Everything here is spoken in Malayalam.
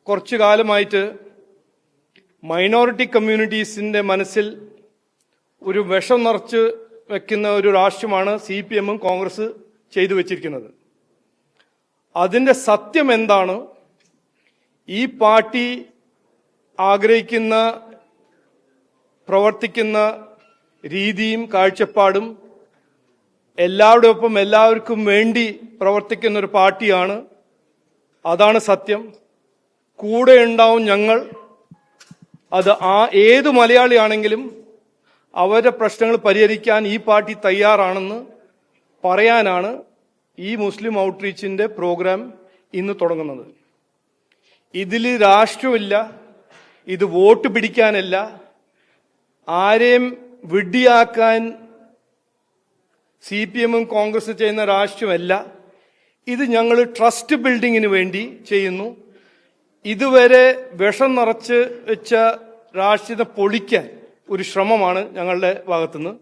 കുറച്ചു കാലമായിട്ട് മൈനോറിറ്റി കമ്മ്യൂണിറ്റീസിന്റെ മനസ്സിൽ ഒരു വിഷം നിറച്ച് വെക്കുന്ന ഒരു രാഷ്ട്രീയമാണ് CPM കോൺഗ്രസ് ചെയ്തു വെച്ചിരിക്കുന്നത്. അതിന്റെ സത്യം എന്താണ്? ഈ പാർട്ടി ആഗ്രഹിക്കുന്ന പ്രവർത്തിക്കുന്ന രീതിയും കാഴ്ചപ്പാടും എല്ലാവരുടെ ഒപ്പം എല്ലാവർക്കും വേണ്ടി പ്രവർത്തിക്കുന്ന ഒരു പാർട്ടിയാണ്. അതാണ് സത്യം. കൂടെ ഉണ്ടാവും ഞങ്ങൾ. അത് ഏത് മലയാളിയാണെങ്കിലും അവരുടെ പ്രശ്നങ്ങൾ പരിഹരിക്കാൻ ഈ പാർട്ടി തയ്യാറാണെന്ന് പറയാനാണ് ഈ മുസ്ലിം ഔട്ട്റീച്ചിന്റെ പ്രോഗ്രാം ഇന്ന് തുടങ്ങുന്നത്. ഇതിൽ രാഷ്ട്രീയമില്ല, ഇത് വോട്ട് പിടിക്കാനല്ല, ആരെയും വിഡ്ഢിയാക്കാൻ CPM കോൺഗ്രസ് ചെയ്യുന്ന രാഷ്ട്രീയമല്ല. ഇത് ഞങ്ങൾ ട്രസ്റ്റ് ബിൽഡിങ്ങിന് വേണ്ടി ചെയ്യുന്നു. ഇതുവരെ വിഷം നിറച്ച് വെച്ച രാഷ്ട്രീയത്തെ പൊളിക്കാൻ ഒരു ശ്രമമാണ് ഞങ്ങളുടെ ഭാഗത്തുനിന്ന്.